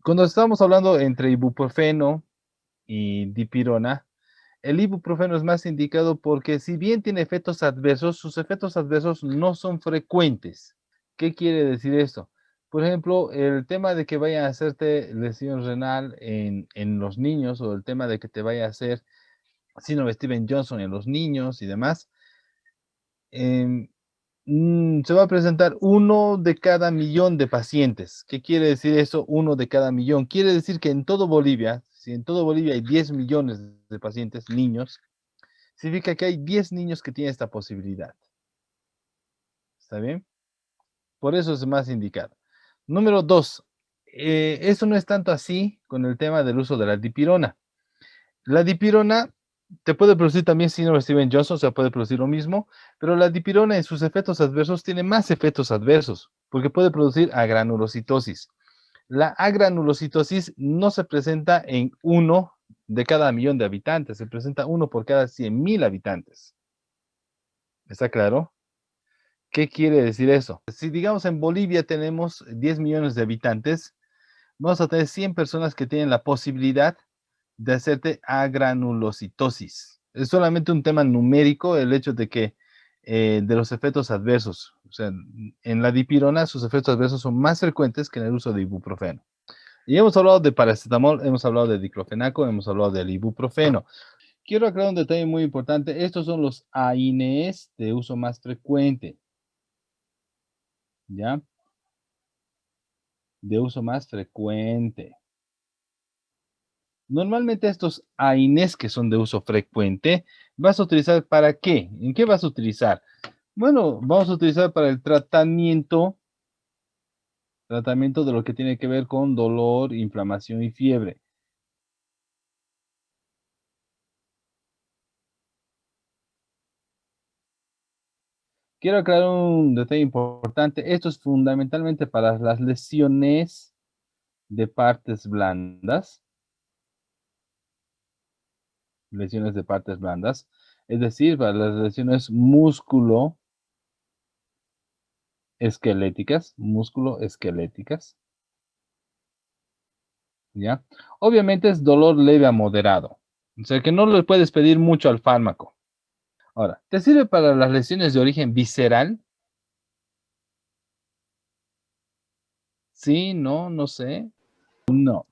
Cuando estamos hablando entre ibuprofeno y dipirona, el ibuprofeno es más indicado porque si bien tiene efectos adversos, sus efectos adversos no son frecuentes. ¿Qué quiere decir esto? Por ejemplo, el tema de que vaya a hacerte lesión renal en los niños o el tema de que te vaya a hacer síndrome de Steven Johnson en los niños y demás, em, se va a presentar uno de cada millón de pacientes. ¿Qué quiere decir eso? Uno de cada millón. Quiere decir que en todo Bolivia, si en todo Bolivia hay 10 millones de pacientes, niños, significa que hay 10 niños que tienen esta posibilidad. ¿Está bien? Por eso es más indicado. Número 2, eso no es tanto así con el tema del uso de la dipirona. La dipirona te puede producir también síndrome de Steven Johnson, o sea, puede producir lo mismo, pero la dipirona en sus efectos adversos tiene más efectos adversos, porque puede producir agranulocitosis. La agranulocitosis no se presenta en uno de cada millón de habitantes, se presenta uno por cada 100.000 habitantes. ¿Está claro? ¿Qué quiere decir eso? Si digamos en Bolivia tenemos 10 millones de habitantes, vamos a tener 100 personas que tienen la posibilidad de hacerte agranulocitosis. Es solamente un tema numérico el hecho de que de los efectos adversos. O sea, en la dipirona sus efectos adversos son más frecuentes que en el uso de ibuprofeno. Y hemos hablado de paracetamol, hemos hablado de diclofenaco, hemos hablado del ibuprofeno. Quiero aclarar un detalle muy importante. Estos son los AINEs de uso más frecuente. ¿Ya? De uso más frecuente. Normalmente estos AINEs que son de uso frecuente, ¿vas a utilizar para qué? ¿En qué vas a utilizar? Bueno, vamos a utilizar para el tratamiento de lo que tiene que ver con dolor, inflamación y fiebre. Quiero aclarar un detalle importante. Esto es fundamentalmente para las lesiones de partes blandas. Lesiones de partes blandas. Es decir, para las lesiones músculo-esqueléticas, ¿ya? Obviamente es dolor leve a moderado. O sea que no le puedes pedir mucho al fármaco. Ahora, ¿te sirve para las lesiones de origen visceral? Sí, no, no sé. No.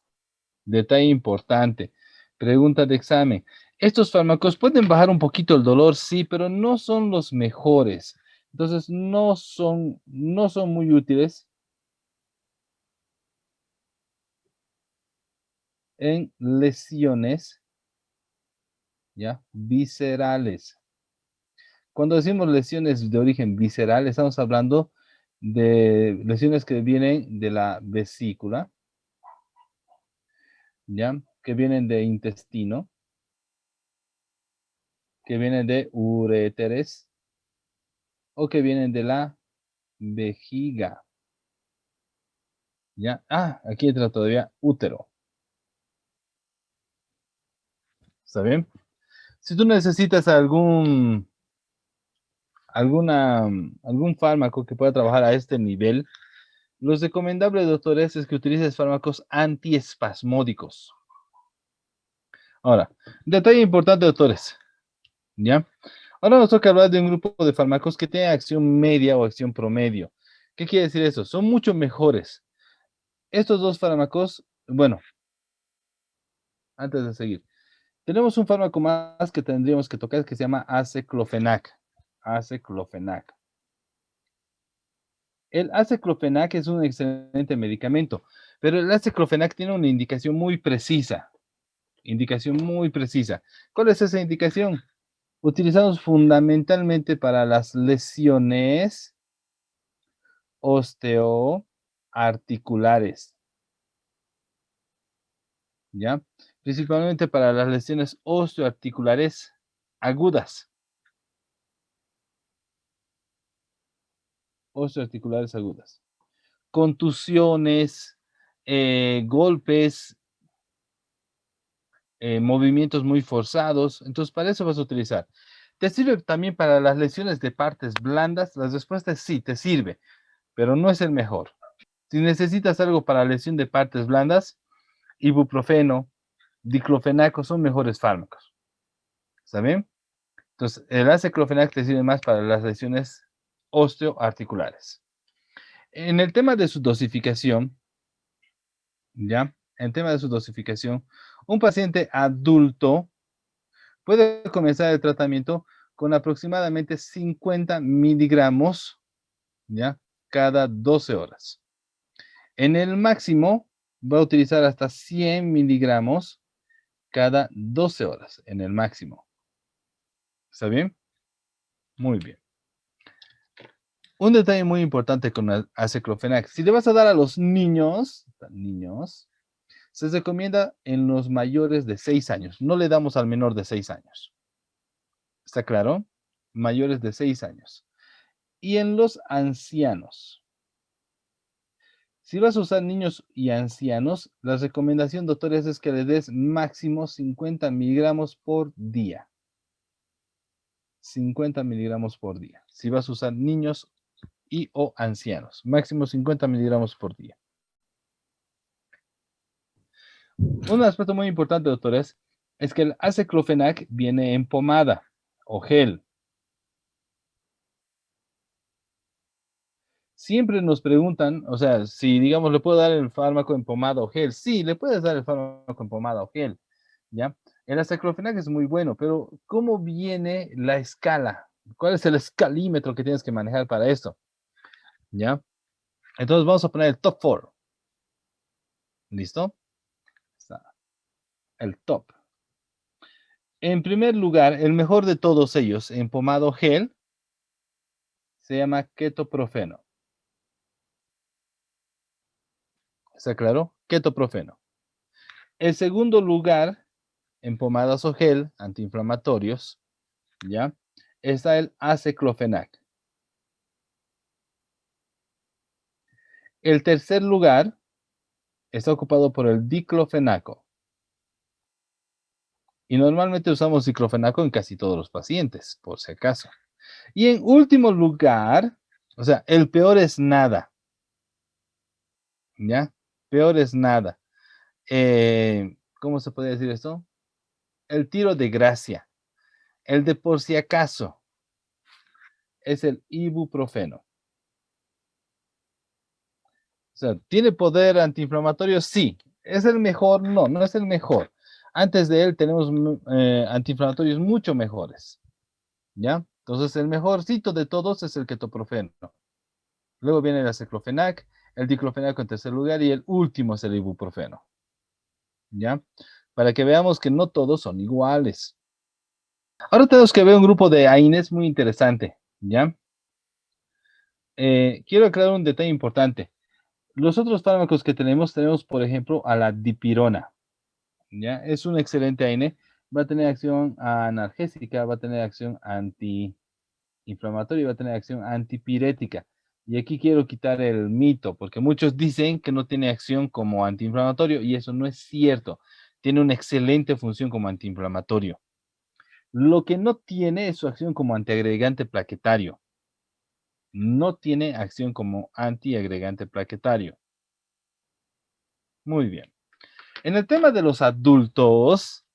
Detalle importante. Pregunta de examen. Estos fármacos pueden bajar un poquito el dolor, sí, pero no son los mejores. Entonces, no son muy útiles en lesiones, ¿ya? Viscerales. Cuando decimos lesiones de origen visceral, estamos hablando de lesiones que vienen de la vesícula, ¿ya? Que vienen de intestino, que vienen de uréteres o que vienen de la vejiga, ¿ya? Ah, aquí entra todavía útero. ¿Está bien? Si tú necesitas algún fármaco que pueda trabajar a este nivel, lo recomendable, doctores, es que utilices fármacos antiespasmódicos. Ahora, detalle importante, doctores, ¿ya? Ahora nos toca hablar de un grupo de fármacos que tiene acción media o acción promedio. ¿Qué quiere decir eso? Son mucho mejores. Estos dos fármacos, bueno, antes de seguir, tenemos un fármaco más que tendríamos que tocar que se llama aceclofenac. Aceclofenac. El aceclofenac es un excelente medicamento, pero el aceclofenac tiene una indicación muy precisa. Indicación muy precisa. ¿Cuál es esa indicación? Utilizamos fundamentalmente para las lesiones osteoarticulares, ¿ya? Principalmente para las lesiones osteoarticulares agudas. Osteoarticulares agudas. Contusiones, golpes, movimientos muy forzados. Entonces, para eso vas a utilizar. ¿Te sirve también para las lesiones de partes blandas? La respuesta es sí, te sirve, pero no es el mejor. Si necesitas algo para lesión de partes blandas, ibuprofeno, diclofenaco son mejores fármacos. ¿Está bien? Entonces, el aceclofenac te sirve más para las lesiones osteoarticulares. En el tema de su dosificación, ¿ya? En tema de su dosificación, un paciente adulto puede comenzar el tratamiento con aproximadamente 50 miligramos, ¿ya? Cada 12 horas. En el máximo va a utilizar hasta 100 miligramos cada 12 horas, en el máximo. ¿Está bien? Muy bien. Un detalle muy importante con el aceclofenac. Si le vas a dar a los niños, se recomienda en los mayores de 6 años. No le damos al menor de 6 años. ¿Está claro? Mayores de 6 años. Y en los ancianos. Si vas a usar niños y ancianos, la recomendación, doctores, es que le des máximo 50 miligramos por día. 50 miligramos por día. Si vas a usar niños y o ancianos, máximo 50 miligramos por día. Un aspecto muy importante, doctores, es que el aceclofenac viene en pomada o gel. Siempre nos preguntan, o sea, si digamos, ¿le puedo dar el fármaco en pomada o gel? Sí, le puedes dar el fármaco en pomada o gel, ¿ya? El aceclofenac es muy bueno, pero ¿cómo viene la escala? ¿Cuál es el escalímetro que tienes que manejar para esto? ¿Ya? Entonces vamos a poner el top 4. ¿Listo? Está el top. En primer lugar, el mejor de todos ellos en pomado gel se llama ketoprofeno. ¿Está claro? Ketoprofeno. El segundo lugar en pomadas o gel antiinflamatorios, ¿ya? Está el aceclofenac. El tercer lugar está ocupado por el diclofenaco. Y normalmente usamos diclofenaco en casi todos los pacientes, por si acaso. Y en último lugar, o sea, el peor es nada, ¿ya? Peor es nada. ¿Cómo se puede decir esto? El tiro de gracia, el de por si acaso, es el ibuprofeno. O sea, ¿tiene poder antiinflamatorio? Sí. ¿Es el mejor? No, no es el mejor. Antes de él tenemos antiinflamatorios mucho mejores, ¿ya? Entonces, el mejorcito de todos es el ketoprofeno. Luego viene el aceclofenac, el diclofenaco en tercer lugar y el último es el ibuprofeno, ¿ya? Para que veamos que no todos son iguales. Ahora tenemos que ver un grupo de AINES muy interesante, ¿ya? Quiero aclarar un detalle importante. Los otros fármacos que tenemos, por ejemplo, a la dipirona, ¿ya? Es un excelente AINE, va a tener acción analgésica, va a tener acción antiinflamatoria y va a tener acción antipirética. Y aquí quiero quitar el mito, porque muchos dicen que no tiene acción como antiinflamatorio y eso no es cierto. Tiene una excelente función como antiinflamatorio. Lo que no tiene es su acción como antiagregante plaquetario. No tiene acción como antiagregante plaquetario. Muy bien. En el tema de los adultos,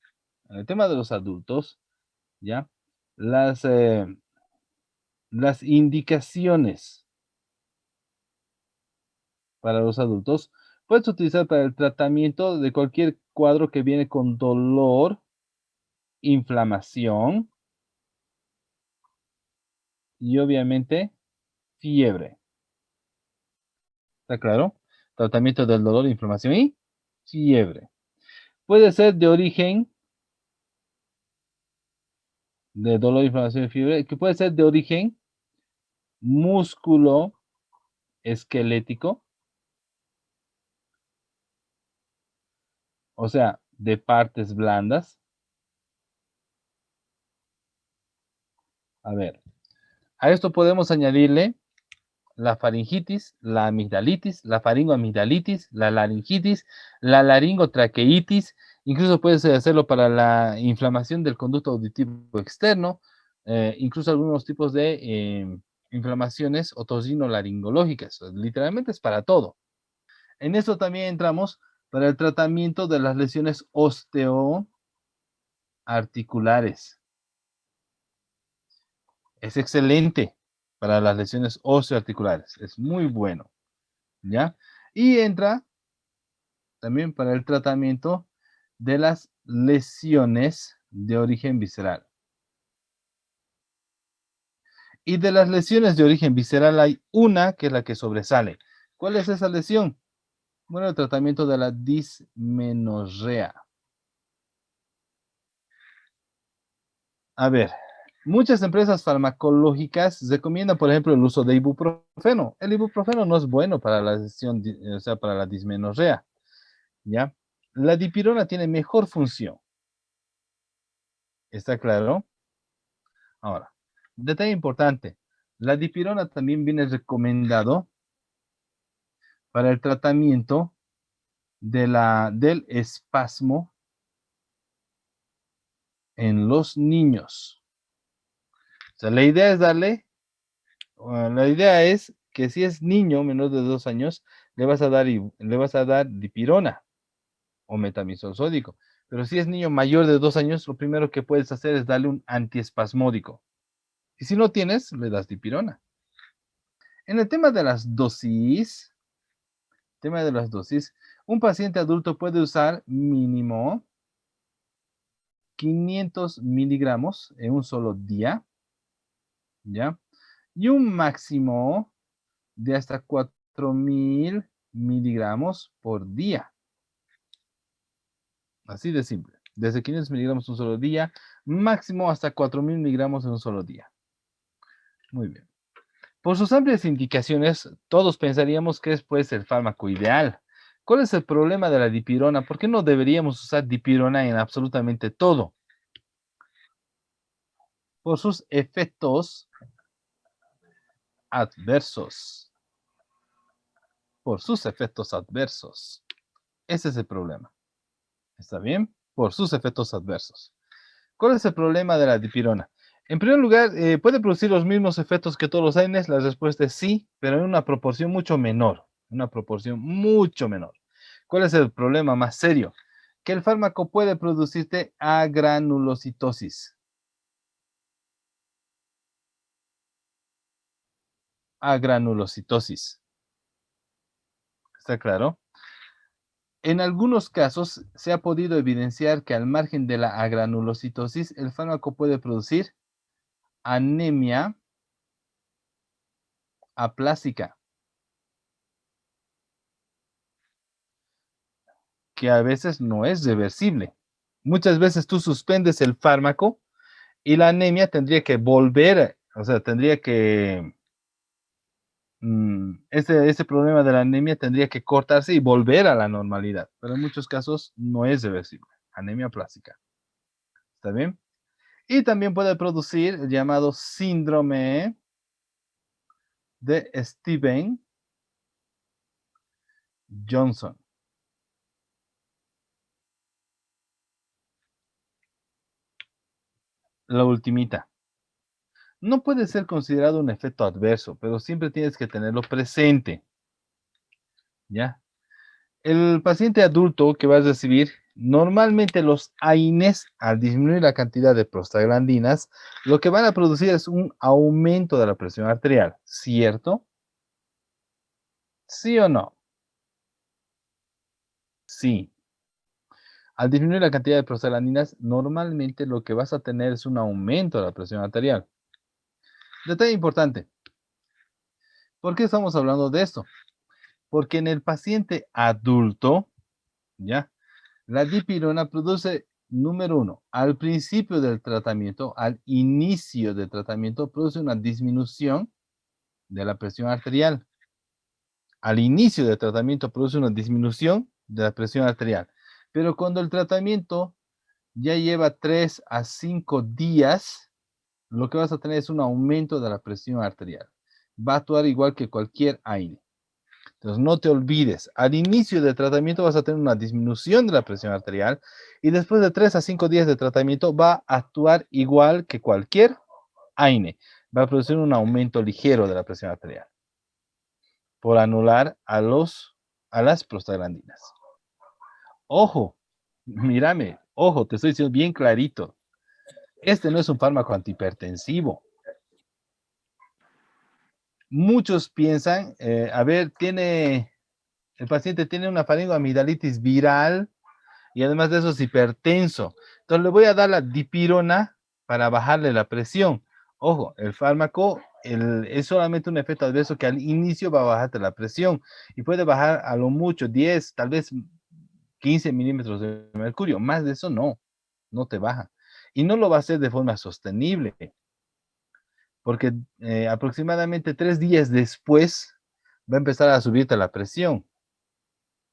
¿ya? Las indicaciones para los adultos, puedes utilizar para el tratamiento de cualquier cuadro que viene con dolor, inflamación y obviamente fiebre. ¿Está claro? Tratamiento del dolor, inflamación y fiebre. Puede ser de origen de dolor, inflamación y fiebre, que puede ser de origen músculo esquelético, o sea, de partes blandas. A ver, a esto podemos añadirle la faringitis, la amigdalitis, la faringoamigdalitis, la laringitis, la laringotraqueitis, incluso puedes hacerlo para la inflamación del conducto auditivo externo, incluso algunos tipos de inflamaciones otorrinolaringológicas, literalmente es para todo. En esto también entramos para el tratamiento de las lesiones osteoarticulares. Es excelente para las lesiones osteoarticulares. Es muy bueno, ¿ya? Y entra también para el tratamiento de las lesiones de origen visceral. Y de las lesiones de origen visceral hay una que es la que sobresale. ¿Cuál es esa lesión? Bueno, el tratamiento de la dismenorrea. A ver, muchas empresas farmacológicas recomiendan, por ejemplo, el uso de ibuprofeno. El ibuprofeno no es bueno para la lesión, o sea, para la dismenorrea, ¿ya? La dipirona tiene mejor función. ¿Está claro? Ahora, detalle importante. La dipirona también viene recomendado para el tratamiento del espasmo en los niños. O sea, la idea es que si es niño menor de 2 años, le vas a dar dipirona o metamizol sódico. Pero si es niño mayor de 2 años, lo primero que puedes hacer es darle un antiespasmódico. Y si no tienes, le das dipirona. En el tema de las dosis, un paciente adulto puede usar mínimo 500 miligramos en un solo día, ¿ya? Y un máximo de hasta 4000 miligramos por día. Así de simple. Desde 500 miligramos un solo día, máximo hasta 4000 miligramos en un solo día. Muy bien. Por sus amplias indicaciones, todos pensaríamos que es pues el fármaco ideal. ¿Cuál es el problema de la dipirona? ¿Por qué no deberíamos usar dipirona en absolutamente todo? Por sus efectos adversos. Por sus efectos adversos. Ese es el problema. ¿Está bien? Por sus efectos adversos. ¿Cuál es el problema de la dipirona? En primer lugar, ¿puede producir los mismos efectos que todos los AINES? La respuesta es sí, pero en una proporción mucho menor. Una proporción mucho menor. ¿Cuál es el problema más serio? Que el fármaco puede producirte agranulocitosis. Agranulocitosis. ¿Está claro? En algunos casos se ha podido evidenciar que al margen de la agranulocitosis, el fármaco puede producir anemia aplásica, que a veces no es reversible. Muchas veces tú suspendes el fármaco y la anemia tendría que volver, o sea, tendría que, ese problema de la anemia tendría que cortarse y volver a la normalidad, pero en muchos casos no es reversible. Anemia plástica. ¿Está bien? Y también puede producir el llamado síndrome de Steven Johnson. La ultimita. No puede ser considerado un efecto adverso, pero siempre tienes que tenerlo presente, ¿ya? El paciente adulto que va a recibir, normalmente los AINES, al disminuir la cantidad de prostaglandinas, lo que van a producir es un aumento de la presión arterial, ¿cierto? ¿Sí o no? Sí. Al disminuir la cantidad de prostaglandinas, normalmente lo que vas a tener es un aumento de la presión arterial. Detalle importante. ¿Por qué estamos hablando de esto? Porque en el paciente adulto, ¿ya? La dipirona produce, número uno, al principio del tratamiento, al inicio del tratamiento, produce una disminución de la presión arterial. Al inicio del tratamiento produce una disminución de la presión arterial. Pero cuando el tratamiento ya lleva 3 a 5 días, lo que vas a tener es un aumento de la presión arterial. Va a actuar igual que cualquier AINE. Entonces, no te olvides, al inicio del tratamiento vas a tener una disminución de la presión arterial y después de 3 a 5 días de tratamiento va a actuar igual que cualquier AINE. Va a producir un aumento ligero de la presión arterial por anular a las prostaglandinas. Ojo, mírame, ojo, te estoy diciendo bien clarito. Este no es un fármaco antihipertensivo. Muchos piensan, a ver, el paciente tiene una faringoamigdalitis viral y además de eso es hipertenso. Entonces le voy a dar la dipirona para bajarle la presión. Ojo, el fármaco es solamente un efecto adverso que al inicio va a bajarte la presión y puede bajar a lo mucho 10, tal vez 15 milímetros de mercurio. Más de eso no te baja. Y no lo va a hacer de forma sostenible, porque aproximadamente 3 días después va a empezar a subirte la presión.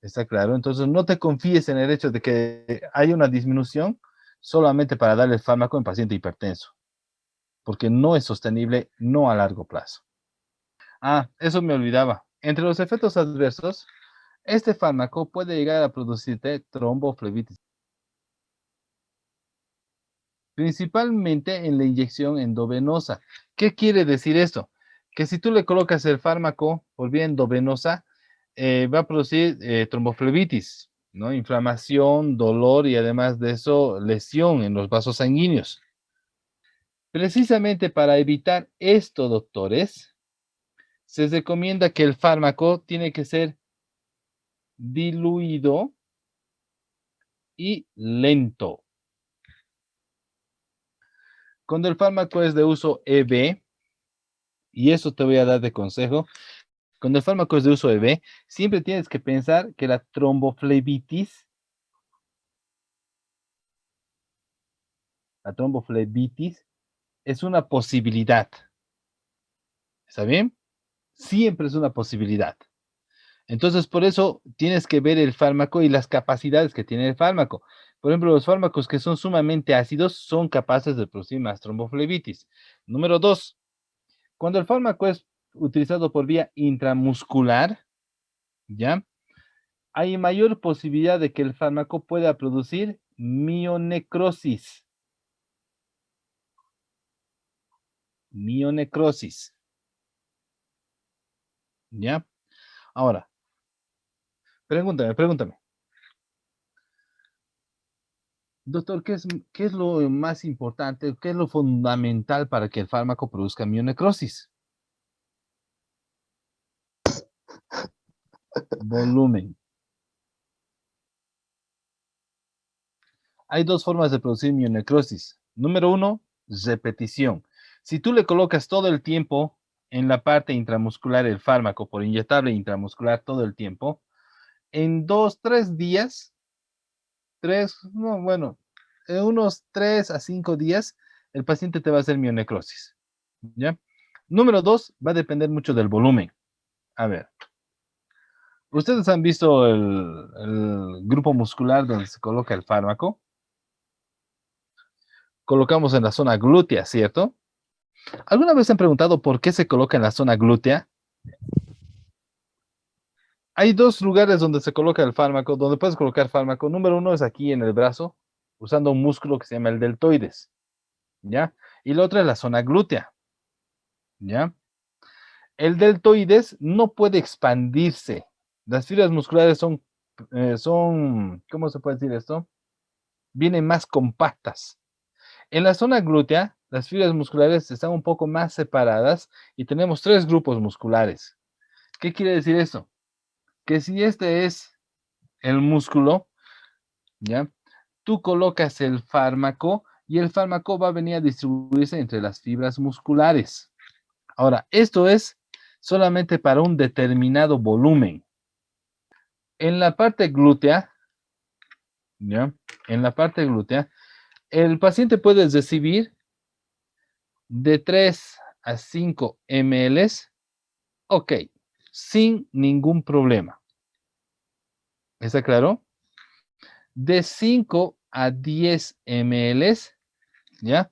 ¿Está claro? Entonces no te confíes en el hecho de que hay una disminución solamente para darle el fármaco en paciente hipertenso, porque no es sostenible, no a largo plazo. Ah, eso me olvidaba. Entre los efectos adversos, este fármaco puede llegar a producirte tromboflebitis, principalmente en la inyección endovenosa. ¿Qué quiere decir esto? Que si tú le colocas el fármaco por vía endovenosa, va a producir tromboflebitis, ¿no? Inflamación, dolor y además de eso, lesión en los vasos sanguíneos. Precisamente para evitar esto, doctores, se recomienda que el fármaco tiene que ser diluido y lento. Cuando el fármaco es de uso EB, y eso te voy a dar de consejo, cuando el fármaco es de uso EB, siempre tienes que pensar que la tromboflebitis es una posibilidad. ¿Está bien? Siempre es una posibilidad. Entonces, por eso tienes que ver el fármaco y las capacidades que tiene el fármaco. Por ejemplo, los fármacos que son sumamente ácidos son capaces de producir más tromboflebitis. Número dos, cuando el fármaco es utilizado por vía intramuscular, ¿ya? Hay mayor posibilidad de que el fármaco pueda producir mionecrosis. Mionecrosis, ¿ya? Ahora, pregúntame. Doctor, ¿qué es lo más importante? ¿Qué es lo fundamental para que el fármaco produzca mionecrosis? Volumen. Hay dos formas de producir mionecrosis. Número uno, repetición. Si tú le colocas todo el tiempo en la parte intramuscular el fármaco por inyectable intramuscular todo el tiempo, en 2, 3 días, no, bueno, en unos 3 a 5 días, el paciente te va a hacer mionecrosis. ¿Ya? Número dos, va a depender mucho del volumen. A ver, ustedes han visto el grupo muscular donde se coloca el fármaco. Colocamos en la zona glútea, ¿cierto? ¿Alguna vez han preguntado por qué se coloca en la zona glútea? Hay dos lugares donde se coloca el fármaco, donde puedes colocar fármaco. Número uno es aquí en el brazo, usando un músculo que se llama el deltoides, ¿ya? Y la otra es la zona glútea, ¿ya? El deltoides no puede expandirse. Las fibras musculares ¿cómo se puede decir esto? Vienen más compactas. En la zona glútea, las fibras musculares están un poco más separadas y tenemos tres grupos musculares. ¿Qué quiere decir esto? Que si este es el músculo, ¿ya? Tú colocas el fármaco y el fármaco va a venir a distribuirse entre las fibras musculares. Ahora, esto es solamente para un determinado volumen. En la parte glútea, ¿ya? En la parte glútea, el paciente puede recibir de 3 a 5 ml, ok, sin ningún problema. ¿Está claro? De 5 a 10 ml, ¿ya?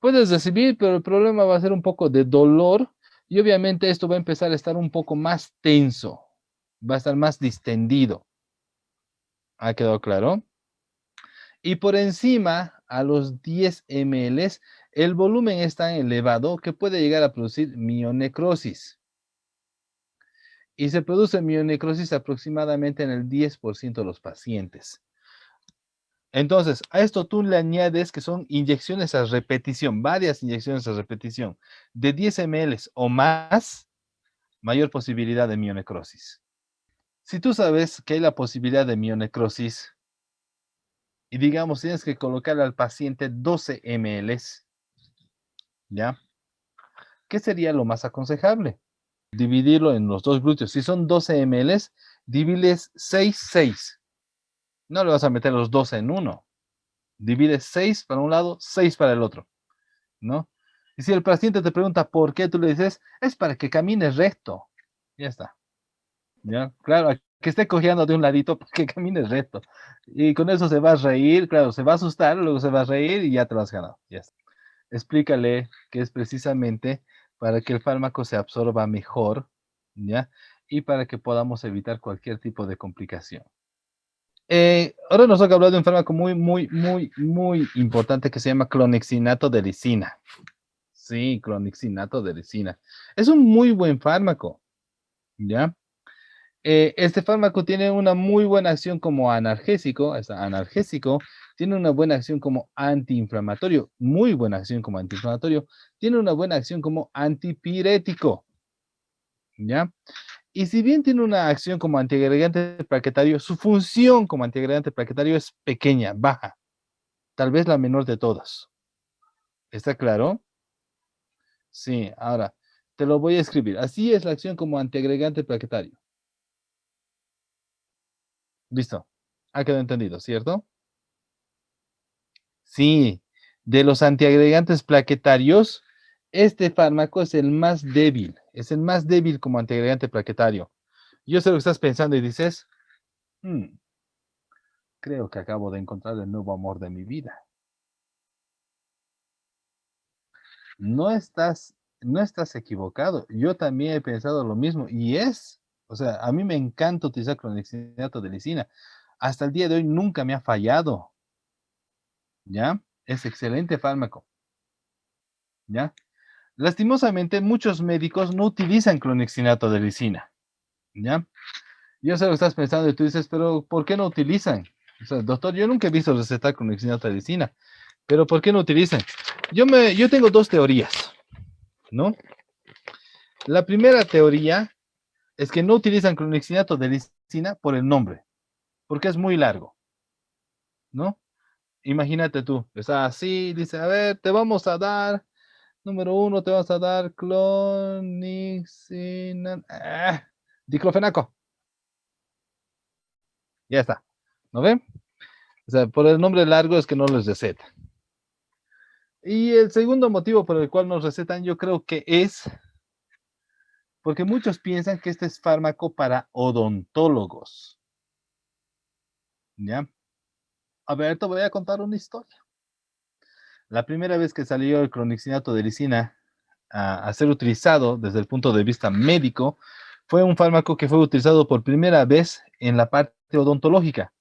Puedes recibir, pero el problema va a ser un poco de dolor y obviamente esto va a empezar a estar un poco más tenso, va a estar más distendido. ¿Ha quedado claro? Y por encima, a los 10 ml, el volumen es tan elevado que puede llegar a producir mionecrosis. Y se produce mionecrosis aproximadamente en el 10% de los pacientes. Entonces, a esto tú le añades que son inyecciones a repetición, varias inyecciones a repetición, de 10 ml o más, mayor posibilidad de mionecrosis. Si tú sabes que hay la posibilidad de mionecrosis y digamos tienes que colocar al paciente 12 ml, ¿ya? ¿Qué sería lo más aconsejable? Dividirlo en los dos glúteos. Si son 12 ml, divides 6, 6. No le vas a meter los 12 en uno. Divides 6 para un lado, 6 para el otro, ¿no? Y si el paciente te pregunta por qué, tú le dices, es para que camines recto. Ya está. ¿Ya? Claro, que esté cojeando de un ladito, que camines recto. Y con eso se va a reír, claro, se va a asustar, luego se va a reír y ya te lo has ganado. Ya está. Explícale que es precisamente para que el fármaco se absorba mejor, ¿ya? Y para que podamos evitar cualquier tipo de complicación. Ahora nos toca hablar de un fármaco muy importante que se llama clonexinato de lisina. Sí, clonexinato de lisina. Es un muy buen fármaco, ¿ya? Este fármaco tiene una muy buena acción como analgésico, tiene una buena acción como antiinflamatorio, muy buena acción como antiinflamatorio, tiene una buena acción como antipirético, ¿ya? Y si bien tiene una acción como antiagregante plaquetario, su función como antiagregante plaquetario es pequeña, baja, tal vez la menor de todas. ¿Está claro? Sí, ahora te lo voy a escribir. Así es la acción como antiagregante plaquetario. Listo. Ha quedado entendido, ¿cierto? Sí, de los antiagregantes plaquetarios, este fármaco es el más débil como antiagregante plaquetario. Yo sé lo que estás pensando y dices, "Hmm, creo que acabo de encontrar el nuevo amor de mi vida." No estás, no estás equivocado. Yo también he pensado lo mismo o sea, a mí me encanta utilizar clonexidinato de lisina. Hasta el día de hoy nunca me ha fallado, ¿ya? Es excelente fármaco, ¿ya? Lastimosamente, muchos médicos no utilizan clonexinato de lisina, ¿ya? Yo sé lo que estás pensando y tú dices, pero ¿por qué no utilizan? O sea, doctor, yo nunca he visto recetar clonexinato de lisina, pero ¿por qué no utilizan? Yo tengo dos teorías, ¿no? La primera teoría es que no utilizan clonexinato de lisina por el nombre, porque es muy largo, ¿no? Imagínate tú, está así, dice, a ver, te vamos a dar, número uno, te vamos a dar clonexinato, diclofenaco, ya está, ¿no ven? O sea, por el nombre largo es que no les receta. Y el segundo motivo por el cual nos recetan, yo creo que es porque muchos piensan que este es fármaco para odontólogos, ¿ya? A ver, te voy a contar una historia. La primera vez que salió el clonexinato de lisina a ser utilizado desde el punto de vista médico, fue un fármaco que fue utilizado por primera vez en la parte odontológica.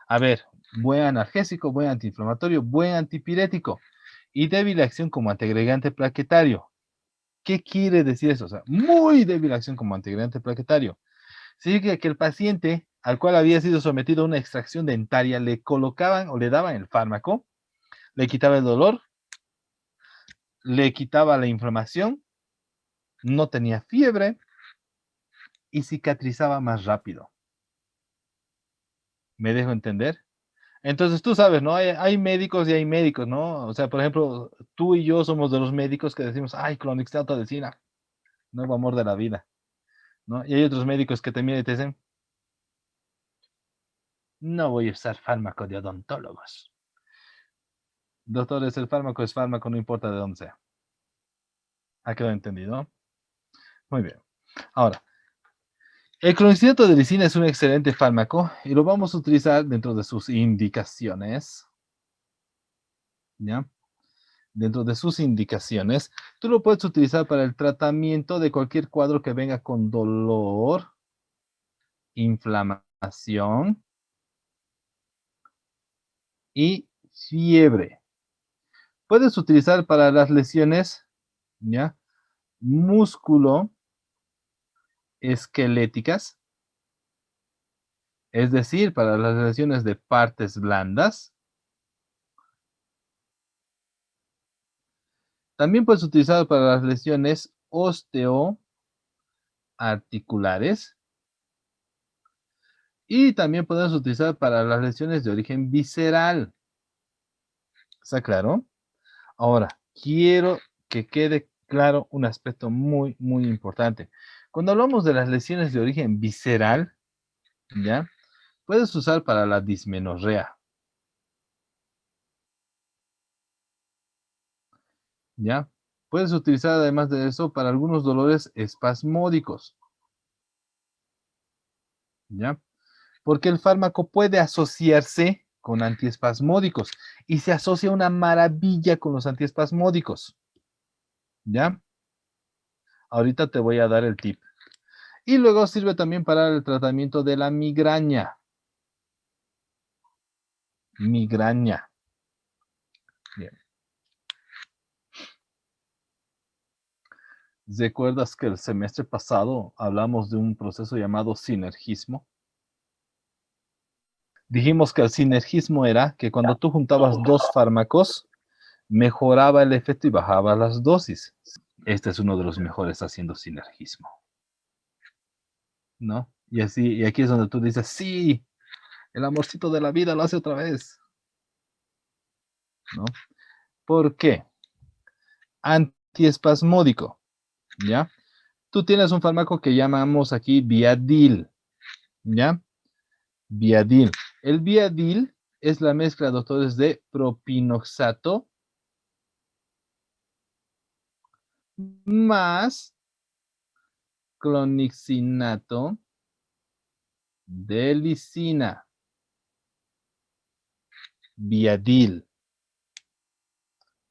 A ver, buen analgésico, buen antiinflamatorio, buen antipirético y débil acción como antiagregante plaquetario. ¿Qué quiere decir eso? O sea, muy débil acción como antiagregante plaquetario. Significa que el paciente al cual había sido sometido a una extracción dentaria le colocaban o le daban el fármaco, le quitaba el dolor, le quitaba la inflamación, no tenía fiebre y cicatrizaba más rápido. ¿Me dejo entender? Entonces tú sabes, ¿no? Hay médicos y hay médicos, ¿no? O sea, por ejemplo, tú y yo somos de los médicos que decimos, ay, clonexato de Sina, nuevo amor de la vida, ¿no? Y hay otros médicos que te miran y te dicen, no voy a usar fármaco de odontólogos. Doctores, el fármaco es fármaco, no importa de dónde sea. ¿Ha quedado entendido? Muy bien. Ahora, el clonexidinato de lisina es un excelente fármaco y lo vamos a utilizar dentro de sus indicaciones, ¿ya? Dentro de sus indicaciones, tú lo puedes utilizar para el tratamiento de cualquier cuadro que venga con dolor, inflamación y fiebre. Puedes utilizar para las lesiones, ¿ya? Músculo esqueléticas, es decir, para las lesiones de partes blandas, También puedes utilizar para las lesiones osteoarticulares y también puedes utilizar para las lesiones de origen visceral. ¿Está claro? Ahora, quiero que quede claro un aspecto muy, muy importante. Cuando hablamos de las lesiones de origen visceral, ¿ya? Puedes usar para la dismenorrea, ¿ya? Puedes utilizar además de eso para algunos dolores espasmódicos, ¿ya? Porque el fármaco puede asociarse con antiespasmódicos y se asocia una maravilla con los antiespasmódicos, ¿ya? Ahorita te voy a dar el tip. Y luego sirve también para el tratamiento de la migraña. Migraña. Bien. ¿Recuerdas que el semestre pasado hablamos de un proceso llamado sinergismo? Dijimos que el sinergismo era que cuando tú juntabas dos fármacos, mejoraba el efecto y bajaba las dosis. Este es uno de los mejores haciendo sinergismo, ¿no? Y así, y aquí es donde tú dices, sí, el amorcito de la vida lo hace otra vez, ¿no? ¿Por qué? Antiespasmódico, ¿ya? Tú tienes un fármaco que llamamos aquí Viadil, ¿ya? Viadil. El Viadil es la mezcla, doctores, de propinoxato más clonixinato de lisina. Viadil.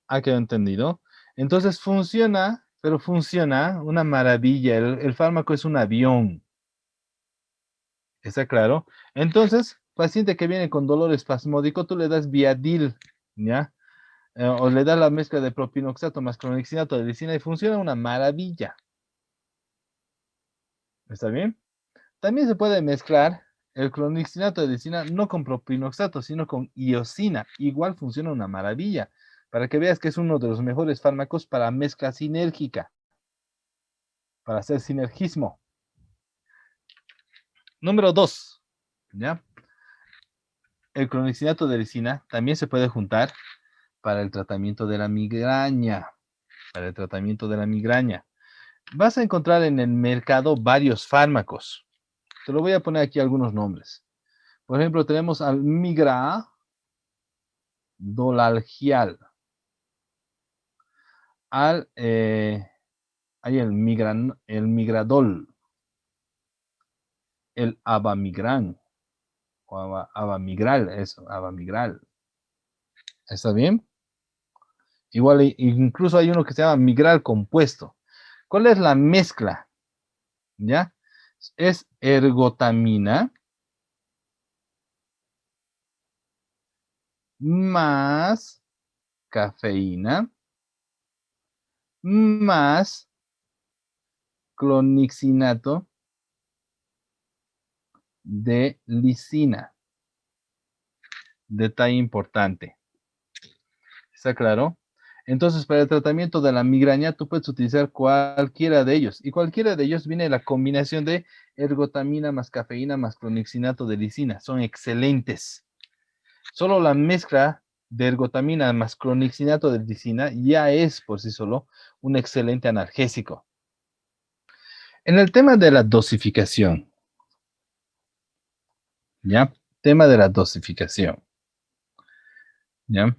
¿Ha quedado entendido? Entonces funciona, pero funciona una maravilla. El fármaco es un avión. ¿Está claro? Entonces, paciente que viene con dolor espasmódico, tú le das Viadil, ¿ya? O le das la mezcla de propinoxato más clonixinato de lisina y funciona una maravilla. ¿Está bien? También se puede mezclar el clonixinato de lisina no con propinoxato, sino con iosina. Igual funciona una maravilla. Para que veas que es uno de los mejores fármacos para mezcla sinérgica, para hacer sinergismo. Número 2, ¿ya? El clonixinato de lisina también se puede juntar para el tratamiento de la migraña. Para el tratamiento de la migraña. Vas a encontrar en el mercado varios fármacos. Te lo voy a poner aquí algunos nombres. Por ejemplo, tenemos al Migra Dolalgial, al hay el Migradol, el Abamigran, o Abamigral, eso, Abamigral. ¿Está bien? Igual, incluso hay uno que se llama Migral compuesto. ¿Cuál es la mezcla? ¿Ya? Es ergotamina más cafeína más clonixinato de lisina. Detalle importante. ¿Está claro? Entonces, para el tratamiento de la migraña, tú puedes utilizar cualquiera de ellos. Y cualquiera de ellos viene la combinación de ergotamina más cafeína más clonixinato de lisina. Son excelentes. Solo la mezcla de ergotamina más clonixinato de lisina ya es por sí solo un excelente analgésico. En el tema de la dosificación, ¿ya? Tema de la dosificación, ¿ya?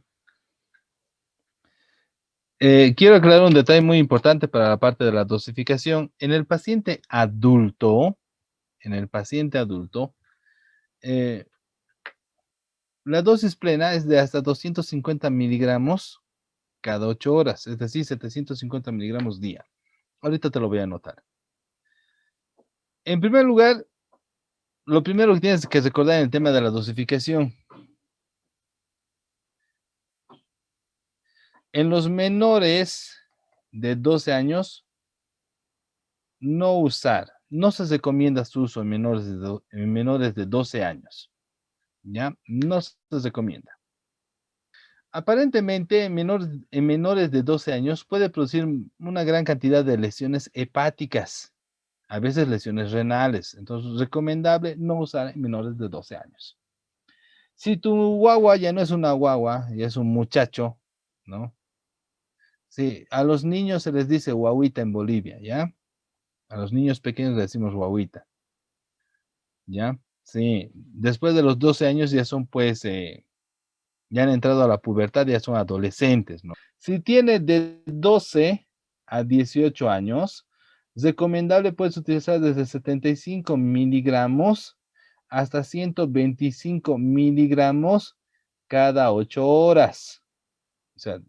Quiero aclarar un detalle muy importante para la parte de la dosificación. En el paciente adulto, eh, la dosis plena es de hasta 250 miligramos cada 8 horas, es decir, 750 miligramos día. Ahorita te lo voy a anotar. En primer lugar, lo primero que tienes que recordar en el tema de la dosificación, en los menores de 12 años, no usar, no se recomienda su uso en menores de 12 años, ¿ya? No se recomienda. Aparentemente, en menores de 12 años puede producir una gran cantidad de lesiones hepáticas, a veces lesiones renales. Entonces, recomendable no usar en menores de 12 años. Si tu guagua ya no es una guagua, ya es un muchacho, ¿no? Sí, a los niños se les dice guaguita en Bolivia, ¿ya? A los niños pequeños les decimos guaguita, ¿ya? Sí, después de los 12 años ya son pues, ya han entrado a la pubertad, ya son adolescentes, ¿no? Si tiene de 12 a 18 años, recomendable puedes utilizar desde 75 miligramos hasta 125 miligramos cada 8 horas. O sea,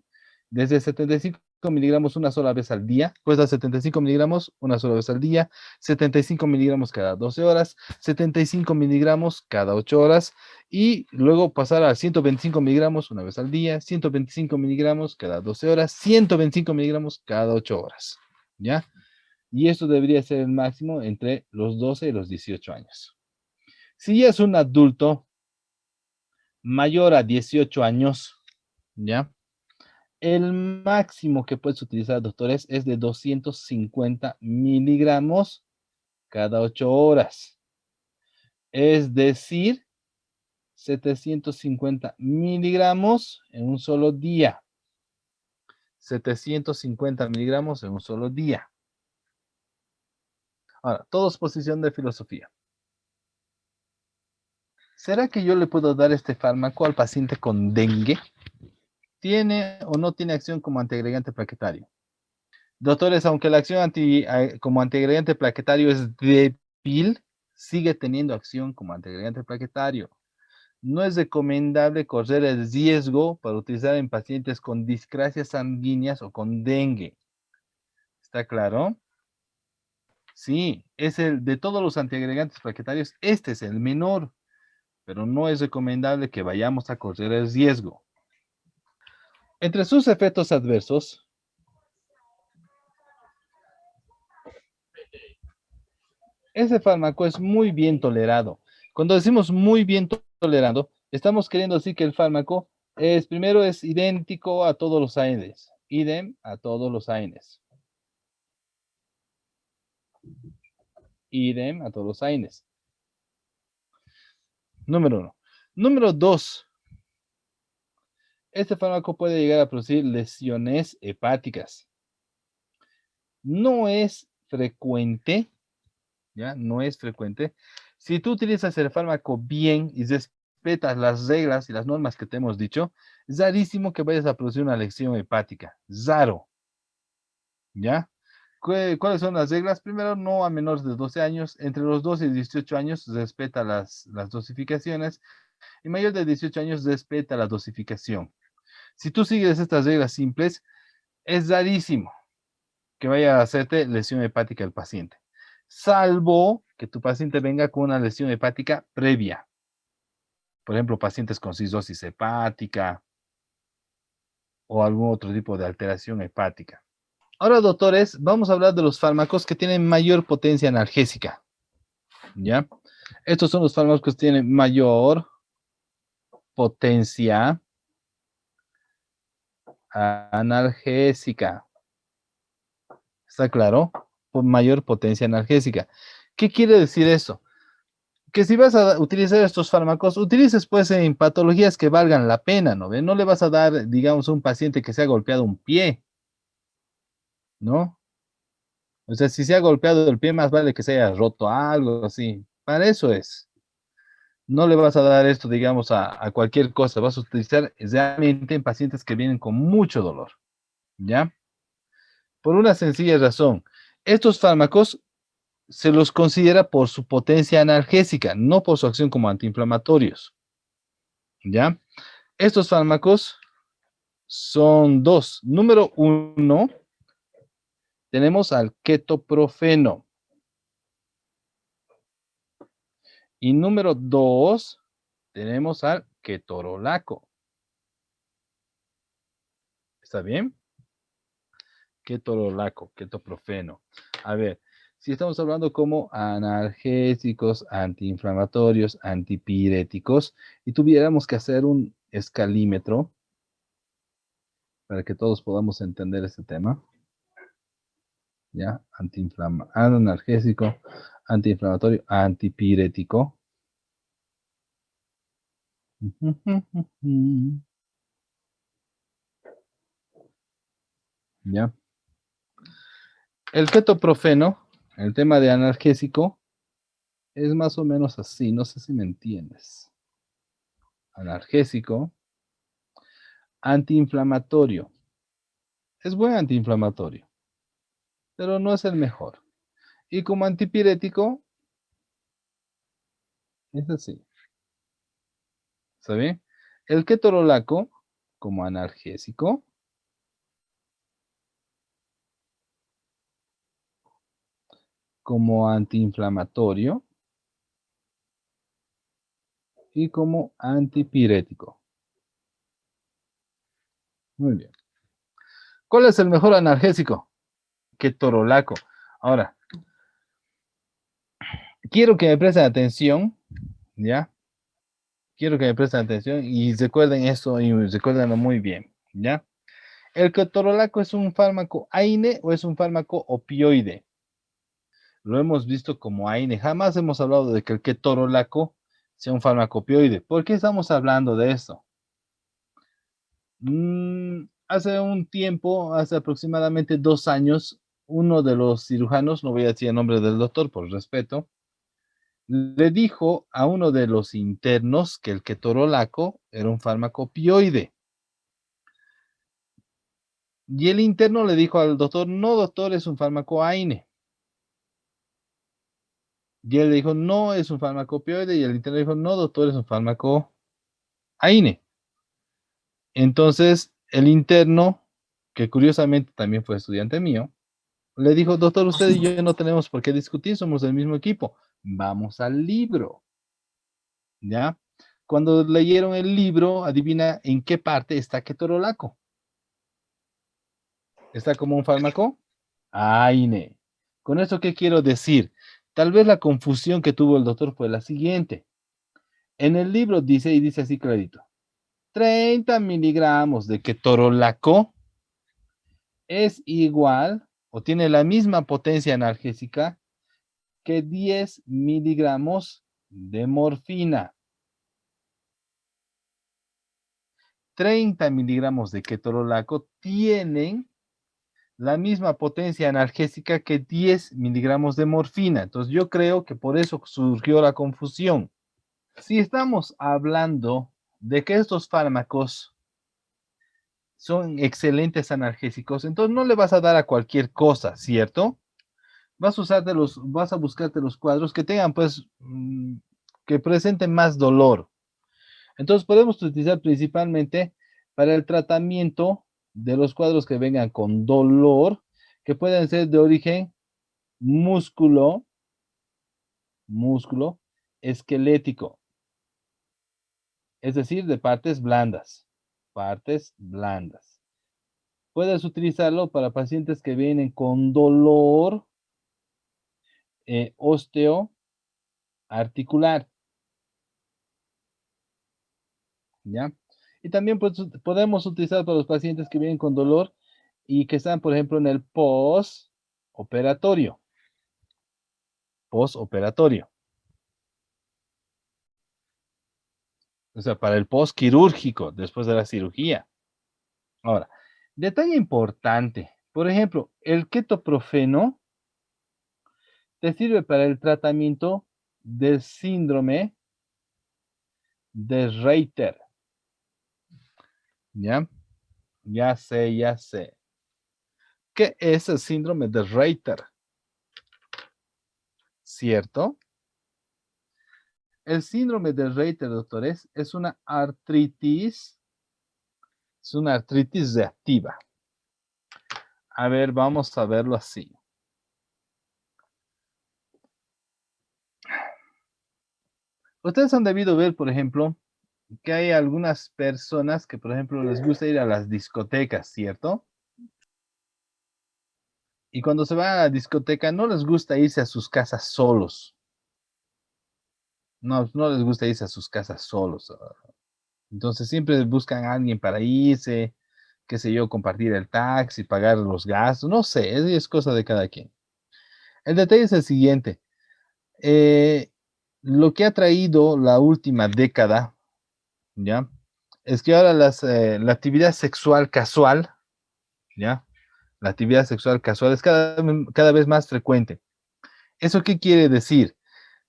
desde 75 miligramos una sola vez al día, puedes dar 75 miligramos una sola vez al día, 75 miligramos cada 12 horas, 75 miligramos cada 8 horas, y luego pasar a 125 miligramos una vez al día, 125 miligramos cada 12 horas, 125 miligramos cada 8 horas. ¿Ya? Y esto debería ser el máximo entre los 12 y los 18 años. Si ya es un adulto mayor a 18 años, ¿ya? El máximo que puedes utilizar, doctores, es de 250 miligramos cada 8 horas. Es decir, 750 miligramos en un solo día. 750 miligramos en un solo día. Ahora, todo es posición de filosofía. ¿Será que yo le puedo dar este fármaco al paciente con dengue? ¿Tiene o no tiene acción como antiagregante plaquetario? Doctores, aunque la acción como antiagregante plaquetario es débil, sigue teniendo acción como antiagregante plaquetario. No es recomendable correr el riesgo para utilizar en pacientes con discrasias sanguíneas o con dengue. ¿Está claro? Sí, es el de todos los antiagregantes plaquetarios, este es el menor, pero no es recomendable que vayamos a correr el riesgo. Entre sus efectos adversos, ese fármaco es muy bien tolerado. Cuando decimos muy bien tolerado, estamos queriendo decir que el fármaco primero es idéntico a todos los AINES. Idem a todos los AINES. Idem a todos los AINES. Número 1. Número 2. Este fármaco puede llegar a producir lesiones hepáticas. No es frecuente, ¿ya? No es frecuente. Si tú utilizas el fármaco bien y respetas las reglas y las normas que te hemos dicho, es rarísimo que vayas a producir una lesión hepática. Raro, ¿ya? ¿Cuáles son las reglas? Primero, no a menores de 12 años. Entre los 12 y 18 años, respeta las dosificaciones. Y mayor de 18 años, respeta la dosificación. Si tú sigues estas reglas simples, es rarísimo que vaya a hacerte lesión hepática el paciente, salvo que tu paciente venga con una lesión hepática previa. Por ejemplo, pacientes con cirrosis hepática o algún otro tipo de alteración hepática. Ahora, doctores, vamos a hablar de los fármacos que tienen mayor potencia analgésica. ¿Ya? Estos son los fármacos que tienen mayor potencia analgésica. ¿Está claro? Por mayor potencia analgésica. ¿Qué quiere decir eso? Que si vas a utilizar estos fármacos, utilices pues en patologías que valgan la pena, ¿no ve? No le vas a dar, digamos, a un paciente que se ha golpeado un pie, ¿no? O sea, si se ha golpeado el pie, más vale que se haya roto algo así. Para eso es. No le vas a dar esto, digamos, a cualquier cosa. Vas a utilizar realmente en pacientes que vienen con mucho dolor, ¿ya? Por una sencilla razón. Estos fármacos se los considera por su potencia analgésica, no por su acción como antiinflamatorios, ¿ya? Estos fármacos son dos. Número uno, tenemos al ketoprofeno. Y número dos, tenemos al ketorolaco. ¿Está bien? Ketorolaco, ketoprofeno. A ver, si estamos hablando como analgésicos, antiinflamatorios, antipiréticos, y tuviéramos que hacer un escalímetro, para que todos podamos entender este tema. ¿Ya? Analgésico, antiinflamatorio, antipirético. ¿Ya? El ketoprofeno, el tema de analgésico, es más o menos así, no sé si me entiendes. Analgésico, antiinflamatorio. Es buen antiinflamatorio, pero no es el mejor. Y como antipirético, es así. ¿Está bien? El ketorolaco, como analgésico, como antiinflamatorio y como antipirético. Muy bien. ¿Cuál es el mejor analgésico? Ketorolaco. Ahora, quiero que me presten atención, ¿ya? Quiero que me presten atención y recuerden esto y recuérdenlo muy bien, ¿ya? ¿El ketorolaco es un fármaco AINE o es un fármaco opioide? Lo hemos visto como AINE. Jamás hemos hablado de que el ketorolaco sea un fármaco opioide. ¿Por qué estamos hablando de esto? Hace un tiempo, hace aproximadamente 2 años, uno de los cirujanos, no voy a decir el nombre del doctor por respeto, le dijo a uno de los internos que el ketorolaco era un fármaco opioide. Y el interno le dijo al doctor, no, doctor, es un fármaco AINE. Y él le dijo, no, es un fármaco opioide. Y el interno dijo, no, doctor, es un fármaco AINE. Entonces, el interno, que curiosamente también fue estudiante mío, le dijo, doctor, usted y yo no tenemos por qué discutir, somos del mismo equipo. Vamos al libro, ¿ya? Cuando leyeron el libro, adivina en qué parte está ketorolaco. ¿Está como un fármaco? AINE. ¿Con esto qué quiero decir? Tal vez la confusión que tuvo el doctor fue la siguiente. En el libro dice, y dice así clarito, 30 miligramos de ketorolaco es igual o tiene la misma potencia analgésica que 10 miligramos de morfina. 30 miligramos de ketorolaco tienen la misma potencia analgésica que 10 miligramos de morfina. Entonces yo creo que por eso surgió la confusión. Si estamos hablando de que estos fármacos son excelentes analgésicos, entonces no le vas a dar a cualquier cosa, ¿cierto? Vas a buscarte los cuadros que tengan, pues, que presenten más dolor. Entonces podemos utilizar principalmente para el tratamiento de los cuadros que vengan con dolor, que pueden ser de origen músculo, músculo, esquelético, es decir, de partes blandas, partes blandas. Puedes utilizarlo para pacientes que vienen con dolor osteoarticular, ¿ya? Y también pues, podemos utilizar para los pacientes que vienen con dolor y que están, por ejemplo, en el postoperatorio. Postoperatorio. O sea, para el postquirúrgico, después de la cirugía. Ahora, detalle importante. Por ejemplo, el ketoprofeno te sirve para el tratamiento del síndrome de Reiter. ¿Ya? Ya sé, ya sé. ¿Qué es el síndrome de Reiter? ¿Cierto? El síndrome de Reiter, doctores, es una artritis reactiva. A ver, vamos a verlo así. Ustedes han debido ver, por ejemplo, que hay algunas personas que, por ejemplo, les gusta ir a las discotecas, ¿cierto? Y cuando se van a la discoteca no les gusta irse a sus casas solos. No, no les gusta irse a sus casas solos. Entonces siempre buscan a alguien para irse, qué sé yo, compartir el taxi, pagar los gastos, no sé, es cosa de cada quien. El detalle es el siguiente. eh, lo que ha traído la última década, ¿ya? Es que ahora la actividad sexual casual, ¿ya? La actividad sexual casual es cada vez más frecuente. ¿Eso qué quiere decir?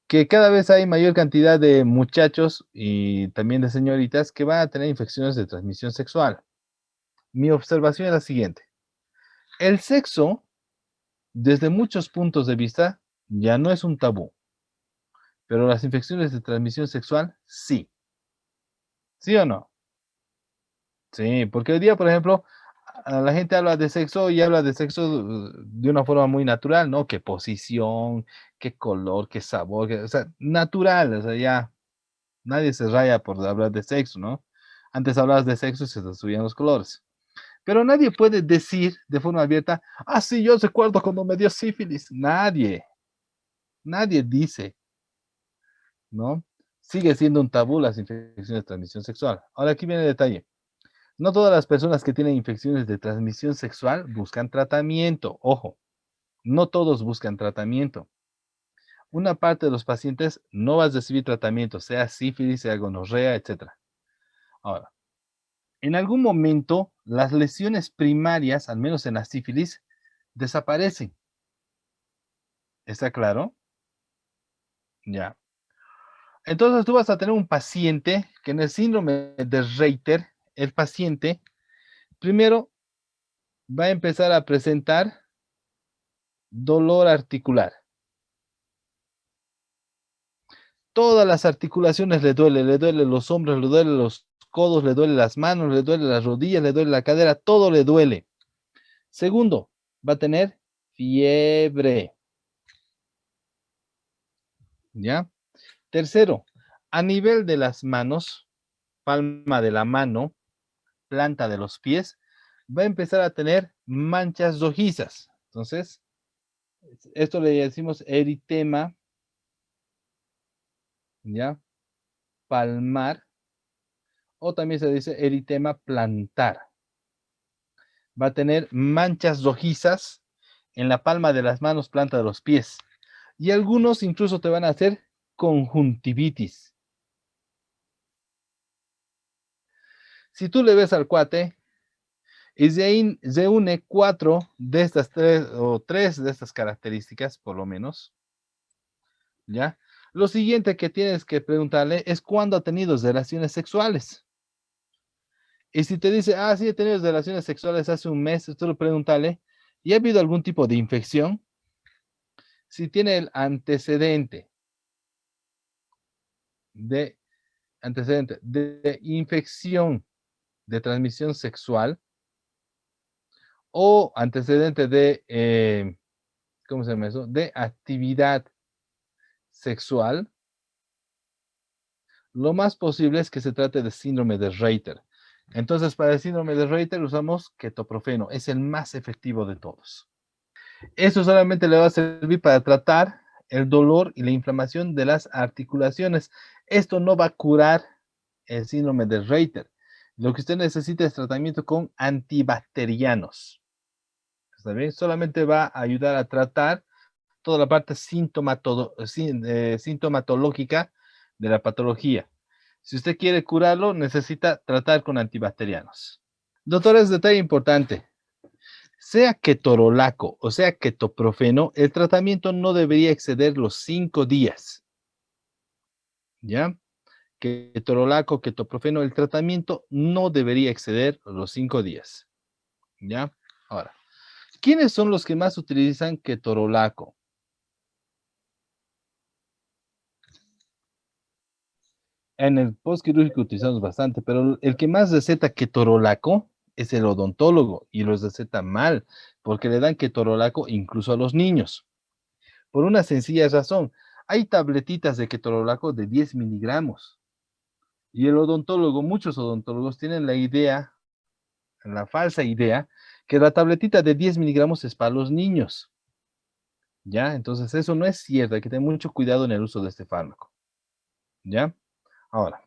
Que cada vez hay mayor cantidad de muchachos y también de señoritas que van a tener infecciones de transmisión sexual. Mi observación es la siguiente. El sexo, desde muchos puntos de vista, ya no es un tabú, pero las infecciones de transmisión sexual, sí. ¿Sí o no? Sí, porque hoy día, por ejemplo, la gente habla de sexo y habla de sexo de una forma muy natural, ¿no? Qué posición, qué color, qué sabor, o sea, natural, o sea, ya nadie se raya por hablar de sexo, ¿no? Antes hablabas de sexo y se te subían los colores. Pero nadie puede decir de forma abierta, ah, sí, yo recuerdo cuando me dio sífilis. Nadie dice, ¿no? Sigue siendo un tabú las infecciones de transmisión sexual. Ahora aquí viene el detalle. No todas las personas que tienen infecciones de transmisión sexual buscan tratamiento. Ojo, no todos buscan tratamiento. Una parte de los pacientes no va a recibir tratamiento, sea sífilis, sea gonorrea, etc. Ahora, en algún momento las lesiones primarias, al menos en la sífilis, desaparecen. ¿Está claro? Ya. Entonces tú vas a tener un paciente que en el síndrome de Reiter, el paciente primero va a empezar a presentar dolor articular. Todas las articulaciones le duele los hombros, le duele los codos, le duele las manos, le duele las rodillas, le duele la cadera, todo le duele. Segundo, va a tener fiebre, ¿ya? Tercero, a nivel de las manos, palma de la mano, planta de los pies, va a empezar a tener manchas rojizas. Entonces, esto le decimos eritema, ¿ya? Palmar, o también se dice eritema plantar. Va a tener manchas rojizas en la palma de las manos, planta de los pies. Y algunos incluso te van a hacer conjuntivitis. Si tú le ves al cuate y reúne cuatro de estas tres o tres de estas características, por lo menos, ¿ya? Lo siguiente que tienes que preguntarle es cuándo ha tenido relaciones sexuales. Y si te dice, ah, sí, he tenido relaciones sexuales hace un mes, tú le pregúntale, ¿y ha habido algún tipo de infección? Si tiene el de antecedente de infección de transmisión sexual o antecedente de, ¿cómo se llama eso? De actividad sexual, lo más posible es que se trate de síndrome de Reiter. Entonces, para el síndrome de Reiter usamos ketoprofeno, es el más efectivo de todos. Eso solamente le va a servir para tratar el dolor y la inflamación de las articulaciones. Esto no va a curar el síndrome de Reiter. Lo que usted necesita es tratamiento con antibacterianos. ¿Está bien? Solamente va a ayudar a tratar toda la parte sintomatológica de la patología. Si usted quiere curarlo, necesita tratar con antibacterianos. Doctores, detalle importante. Sea ketorolaco o sea ketoprofeno, el tratamiento no debería exceder los 5 días. ¿Ya? Ketorolaco, ketoprofeno, el tratamiento no debería exceder los 5 días. ¿Ya? Ahora, ¿quiénes son los que más utilizan ketorolaco? En el postquirúrgico utilizamos bastante, pero el que más receta ketorolaco es el odontólogo y los receta mal, porque le dan ketorolaco incluso a los niños. Por una sencilla razón, hay tabletitas de ketorolaco de 10 miligramos. Y el odontólogo, muchos odontólogos tienen la idea, la falsa idea, que la tabletita de 10 miligramos es para los niños. ¿Ya? Entonces eso no es cierto, hay que tener mucho cuidado en el uso de este fármaco. ¿Ya? Ahora,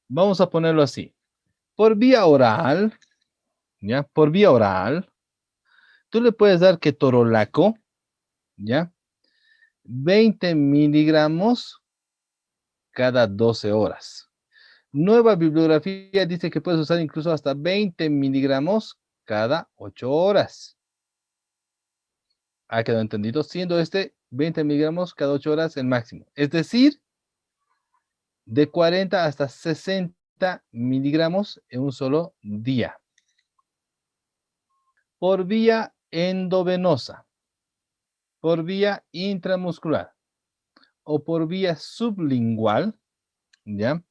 vamos a ponerlo así. Por vía oral, ¿ya? Por vía oral, tú le puedes dar ketorolaco, ¿ya? 20 miligramos cada 12 horas. Nueva bibliografía dice que puedes usar incluso hasta 20 miligramos cada 8 horas. ¿Ha quedado entendido? Siendo 20 miligramos cada 8 horas el máximo. Es decir, de 40 hasta 60 miligramos en un solo día. Por vía endovenosa, por vía intramuscular o por vía sublingual, ¿ya?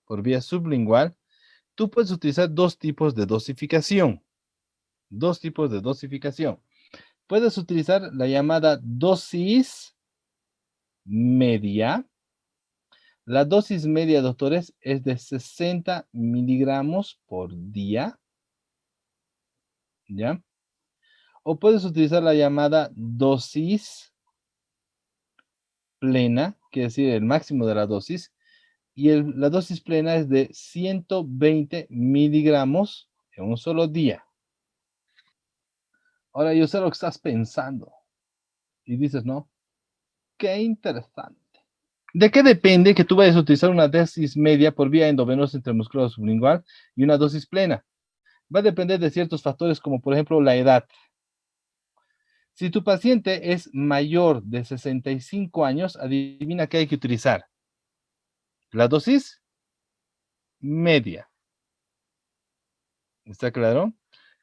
Por vía sublingual, tú puedes utilizar dos tipos de dosificación. Dos tipos de dosificación. Puedes utilizar la llamada dosis media. La dosis media, doctores, es de 60 miligramos por día, ¿ya? O puedes utilizar la llamada dosis plena, que es decir, el máximo de la dosis, y la dosis plena es de 120 miligramos en un solo día. Ahora yo sé lo que estás pensando y dices, ¿no? Qué interesante. ¿De qué depende que tú vayas a utilizar una dosis media por vía endovenosa intramuscular o sublingual y una dosis plena? Va a depender de ciertos factores como por ejemplo la edad. Si tu paciente es mayor de 65 años, adivina qué hay que utilizar. La dosis media. ¿Está claro?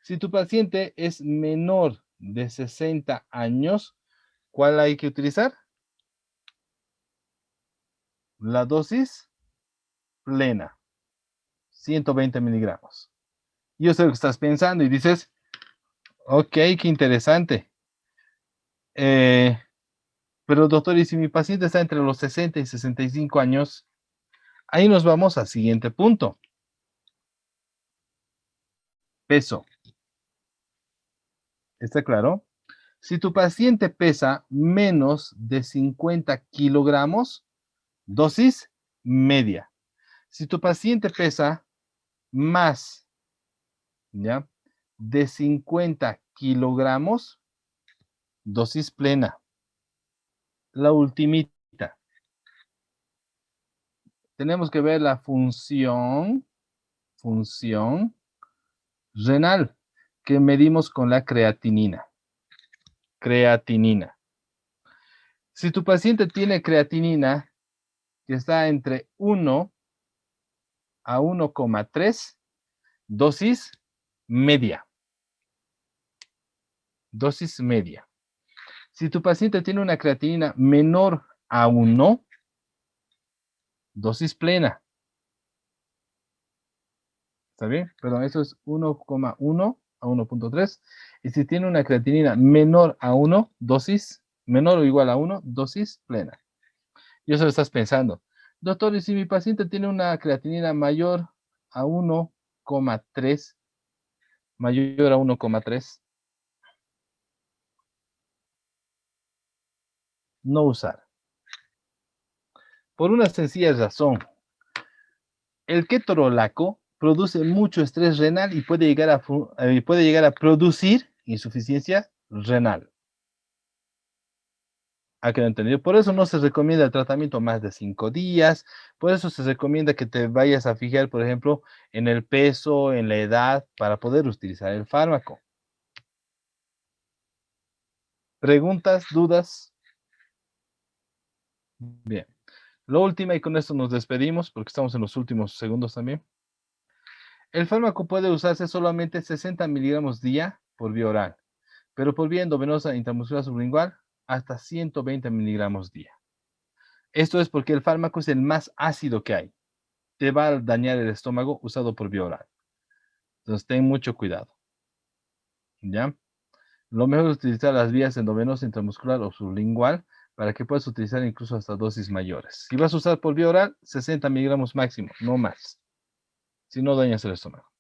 Si tu paciente es menor de 60 años, ¿cuál hay que utilizar? La dosis plena, 120 miligramos. Yo sé lo que estás pensando y dices, ok, qué interesante. Pero doctor, y si mi paciente está entre los 60 y 65 años, ahí nos vamos al siguiente punto. Peso. ¿Está claro? Si tu paciente pesa menos de 50 kilogramos, dosis media. Si tu paciente pesa más, ¿ya? De 50 kilogramos, dosis plena. La ultimita. Tenemos que ver la función renal que medimos con la creatinina. Creatinina. Si tu paciente tiene creatinina que está entre 1 a 1,3, dosis media. Dosis media. Si tu paciente tiene una creatinina menor a 1, dosis plena. ¿Está bien? Perdón, eso es 1,1 a 1,3. Y si tiene una creatinina menor a 1, dosis menor o igual a 1, dosis plena. Y eso lo estás pensando. Doctor, ¿y si mi paciente tiene una creatinina mayor a 1,3, mayor a 1,3, no usar? Por una sencilla razón. El ketorolaco produce mucho estrés renal y puede llegar a producir insuficiencia renal. ¿Ha quedado entendido? Por eso no se recomienda el tratamiento más de 5 días. Por eso se recomienda que te vayas a fijar, por ejemplo, en el peso, en la edad, para poder utilizar el fármaco. ¿Preguntas, dudas? Bien. Lo último, y con esto nos despedimos, porque estamos en los últimos segundos también. El fármaco puede usarse solamente 60 miligramos día por vía oral, pero por vía endovenosa intramuscular sublingual hasta 120 miligramos día. Esto es porque el fármaco es el más ácido que hay. Te va a dañar el estómago usado por vía oral. Entonces, ten mucho cuidado. ¿Ya? Lo mejor es utilizar las vías endovenosa, intramuscular o sublingual para que puedas utilizar incluso hasta dosis mayores. Si vas a usar por vía oral, 60 miligramos máximo, no más. Si no, dañas el estómago.